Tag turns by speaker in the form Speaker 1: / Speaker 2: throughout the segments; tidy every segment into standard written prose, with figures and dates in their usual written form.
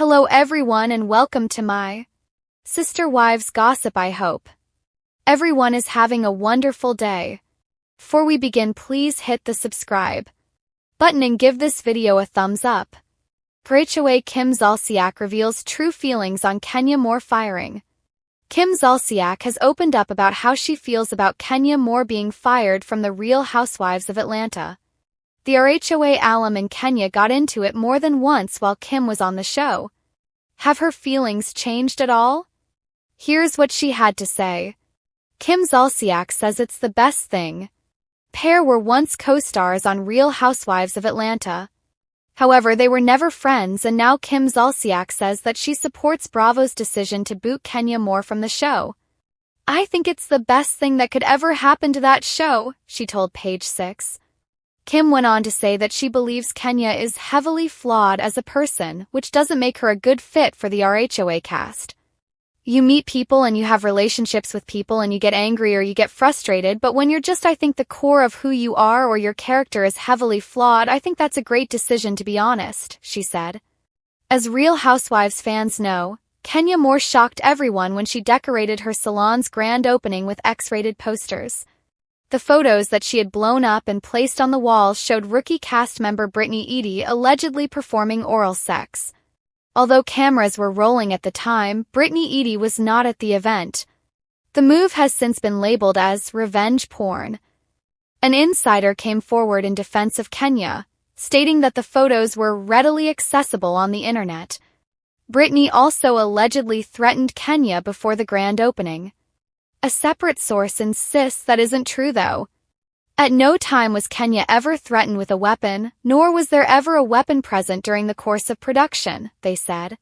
Speaker 1: Hello everyone and welcome to my Sister Wives Gossip. I hope everyone is having a wonderful day. Before we begin, please hit the subscribe button and give this video a thumbs up. HOA Kim Zolciak reveals true feelings on Kenya Moore firing. Kim Zolciak has opened up about how she feels about Kenya Moore being fired from the Real Housewives of Atlanta. The RHOA alum and Kenya got into it more than once while Kim was on the show. Have her feelings changed at all? Here's what she had to say. Kim Zolciak says it's the best thing. Pair were once co-stars on Real Housewives of Atlanta. However, they were never friends, and now Kim Zolciak says that she supports Bravo's decision to boot Kenya Moore from the show. I think it's the best thing that could ever happen to that show, she told Page 6. Kim went on to say that she believes Kenya is heavily flawed as a person, which doesn't make her a good fit for the RHOA cast. You meet people and you have relationships with people and you get angry or you get frustrated, but when you're just, I think the core of who you are or your character is heavily flawed, I think that's a great decision, to be honest, she said. As Real Housewives fans know, Kenya Moore shocked everyone when she decorated her salon's grand opening with X-rated posters. The photos that she had blown up and placed on the walls showed rookie cast member Brittany Edie allegedly performing oral sex. Although cameras were rolling at the time, Brittany Edie was not at the event. The move has since been labeled as revenge porn. An insider came forward in defense of Kenya, stating that the photos were readily accessible on the internet. Brittany also allegedly threatened Kenya before the grand opening. A separate source insists that isn't true, though. At no time was Kenya ever threatened with a weapon, nor was there ever a weapon present during the course of production, they said.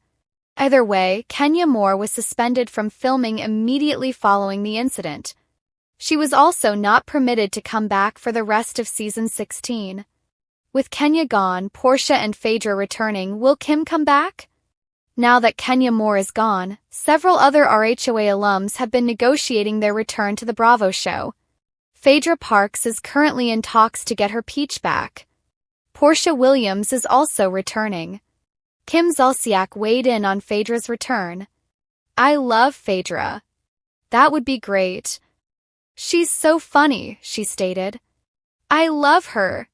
Speaker 1: Either way, Kenya Moore was suspended from filming immediately following the incident. She was also not permitted to come back for the rest of season 16. With Kenya gone, Portia and Phaedra returning, will Kim come back? Now that Kenya Moore is gone, several other RHOA alums have been negotiating their return to the Bravo show. Phaedra Parks is currently in talks to get her peach back. Portia Williams is also returning. Kim Zolciak weighed in on Phaedra's return. I love Phaedra. That would be great. She's so funny, she stated. I love her.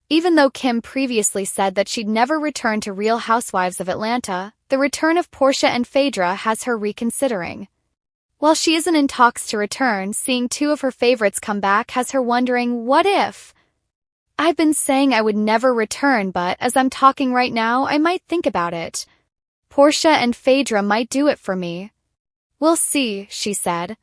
Speaker 1: Even though Kim previously said that she'd never return to Real Housewives of Atlanta, the return of Portia and Phaedra has her reconsidering. While she isn't in talks to return, seeing two of her favorites come back has her wondering, what if? I've been saying I would never return, but as I'm talking right now, I might think about it. Portia and Phaedra might do it for me. We'll see, she said.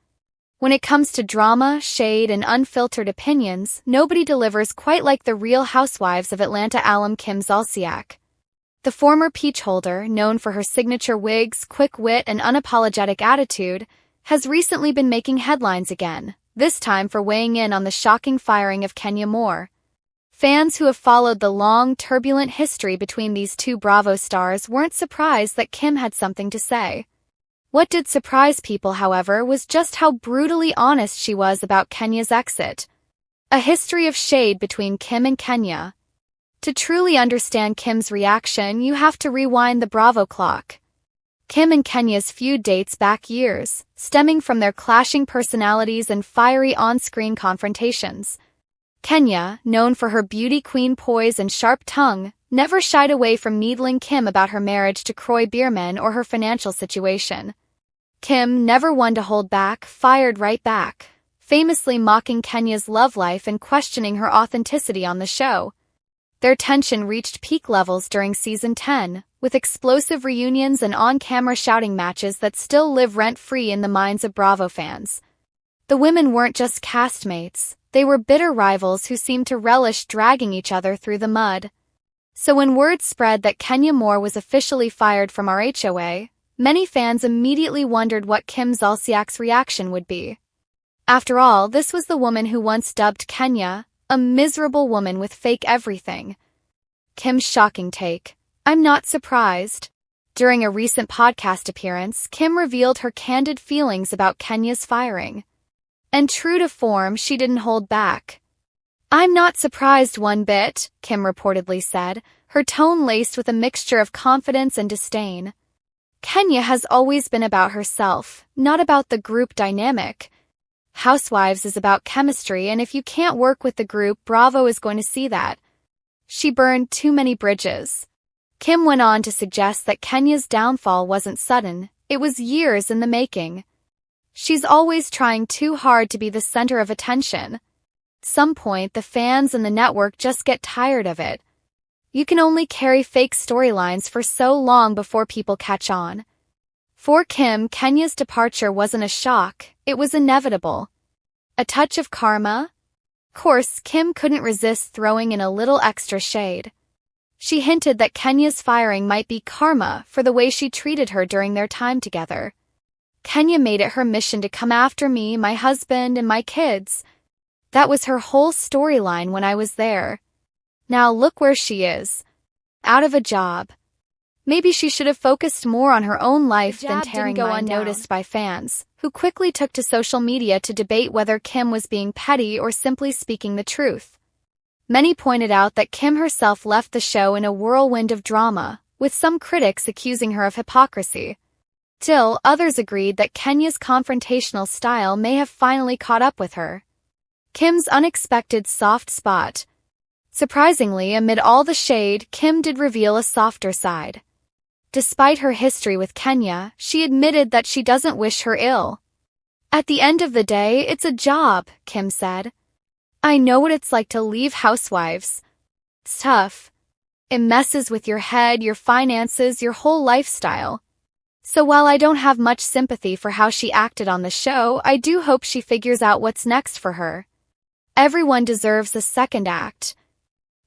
Speaker 1: When it comes to drama, shade, and unfiltered opinions, nobody delivers quite like the Real Housewives of Atlanta alum Kim Zolciak. The former peach holder, known for her signature wigs, quick wit, and unapologetic attitude, has recently been making headlines again, this time for weighing in on the shocking firing of Kenya Moore. Fans who have followed the long, turbulent history between these two Bravo stars weren't surprised that Kim had something to say. What did surprise people, however, was just how brutally honest she was about Kenya's exit. A history of shade between Kim and Kenya. To truly understand Kim's reaction, you have to rewind the Bravo clock. Kim and Kenya's feud dates back years, stemming from their clashing personalities and fiery on-screen confrontations. Kenya, known for her beauty queen poise and sharp tongue, never shied away from needling Kim about her marriage to Croy Bierman or her financial situation. Kim, never one to hold back, fired right back, famously mocking Kenya's love life and questioning her authenticity on the show. Their tension reached peak levels during season 10, with explosive reunions and on-camera shouting matches that still live rent-free in the minds of Bravo fans. The women weren't just castmates, they were bitter rivals who seemed to relish dragging each other through the mud. So when word spread that Kenya Moore was officially fired from RHOA, many fans immediately wondered what Kim Zolciak's reaction would be. After all, this was the woman who once dubbed Kenya a miserable woman with fake everything. Kim's shocking take. I'm not surprised. During a recent podcast appearance, Kim revealed her candid feelings about Kenya's firing. And true to form, she didn't hold back. I'm not surprised one bit, Kim reportedly said, her tone laced with a mixture of confidence and disdain. Kenya has always been about herself, not about the group dynamic. Housewives is about chemistry, and if you can't work with the group, Bravo is going to see that. She burned too many bridges. Kim went on to suggest that Kenya's downfall wasn't sudden, it was years in the making. She's always trying too hard to be the center of attention. At some point, the fans and the network just get tired of it. You can only carry fake storylines for so long before people catch on. For Kim, Kenya's departure wasn't a shock, it was inevitable. A touch of karma? Of course, Kim couldn't resist throwing in a little extra shade. She hinted that Kenya's firing might be karma for the way she treated her during their time together. Kenya made it her mission to come after me, my husband, and my kids. That was her whole storyline when I was there. Now look where she is. Out of a job. Maybe she should have focused more on her own life than tearing go unnoticed by fans, who quickly took to social media to debate whether Kim was being petty or simply speaking the truth. Many pointed out that Kim herself left the show in a whirlwind of drama, with some critics accusing her of hypocrisy. Still, others agreed that Kenya's confrontational style may have finally caught up with her. Kim's unexpected soft spot. Surprisingly, amid all the shade, Kim did reveal a softer side. Despite her history with Kenya, she admitted that she doesn't wish her ill. At the end of the day, it's a job, Kim said. I know what it's like to leave Housewives. It's tough. It messes with your head, your finances, your whole lifestyle. So while I don't have much sympathy for how she acted on the show, I do hope she figures out what's next for her. Everyone deserves a second act.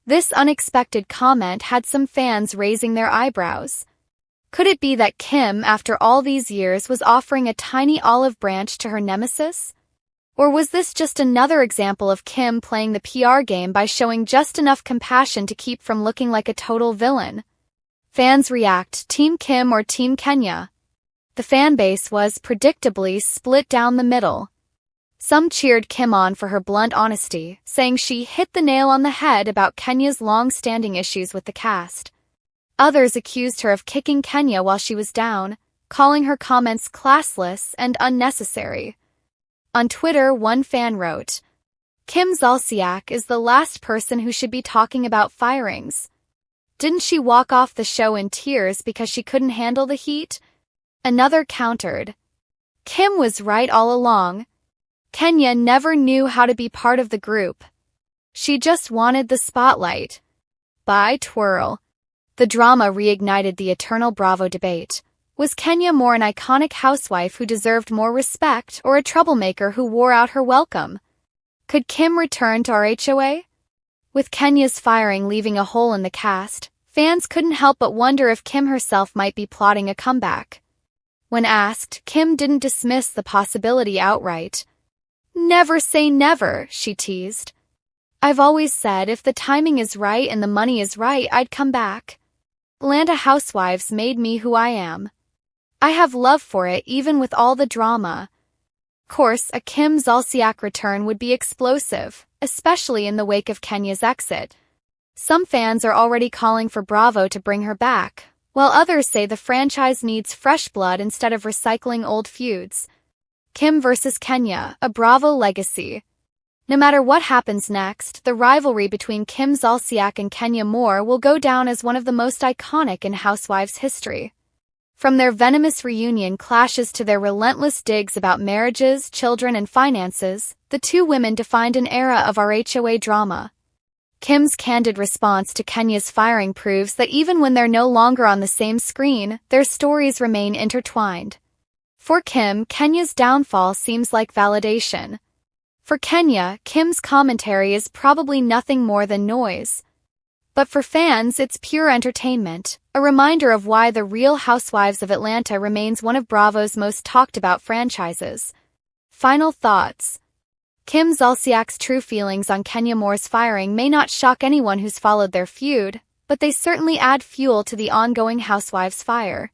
Speaker 1: This unexpected comment had some fans raising their eyebrows. Could it be that Kim, after all these years, was offering a tiny olive branch to her nemesis? Or was this just another example of Kim playing the PR game by showing just enough compassion to keep from looking like a total villain? Fans react, Team Kim or Team Kenya? The fan base was, predictably, split down the middle. Some cheered Kim on for her blunt honesty, saying she hit the nail on the head about Kenya's long-standing issues with the cast. Others accused her of kicking Kenya while she was down, calling her comments classless and unnecessary. On Twitter, one fan wrote, Kim Zolciak is the last person who should be talking about firings. Didn't she walk off the show in tears because she couldn't handle the heat? Another countered, Kim was right all along. Kenya never knew how to be part of the group. She just wanted the spotlight. Bye, twirl. The drama reignited the eternal Bravo debate. Was Kenya more an iconic housewife who deserved more respect, or a troublemaker who wore out her welcome? Could Kim return to our HOA? With Kenya's firing leaving a hole in the cast, fans couldn't help but wonder if Kim herself might be plotting a comeback. When asked, Kim didn't dismiss the possibility outright. Never say never, she teased. I've always said if the timing is right and the money is right, I'd come back. Atlanta Housewives made me who I am. I have love for it even with all the drama. Of course, a Kim Zolciak return would be explosive, especially in the wake of Kenya's exit. Some fans are already calling for Bravo to bring her back, while others say the franchise needs fresh blood instead of recycling old feuds. Kim versus Kenya, a Bravo legacy. No matter what happens next, the rivalry between Kim Zolciak and Kenya Moore will go down as one of the most iconic in Housewives history. From their venomous reunion clashes to their relentless digs about marriages, children, and finances, the two women defined an era of our HOA drama. Kim's candid response to Kenya's firing proves that even when they're no longer on the same screen, their stories remain intertwined. For Kim, Kenya's downfall seems like validation. For Kenya, Kim's commentary is probably nothing more than noise. But for fans, it's pure entertainment, a reminder of why The Real Housewives of Atlanta remains one of Bravo's most talked-about franchises. Final thoughts. Kim Zolciak's true feelings on Kenya Moore's firing may not shock anyone who's followed their feud, but they certainly add fuel to the ongoing Housewives fire.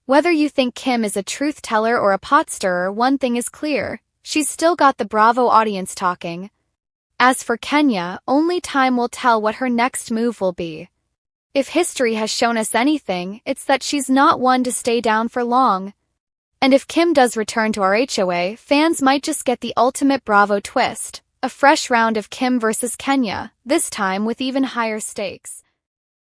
Speaker 1: Whether you think Kim is a truth-teller or a pot-stirrer, one thing is clear. She's still got the Bravo audience talking. As for Kenya, only time will tell what her next move will be. If history has shown us anything, it's that she's not one to stay down for long. And if Kim does return to our HOA, fans might just get the ultimate Bravo twist, a fresh round of Kim versus Kenya, this time with even higher stakes.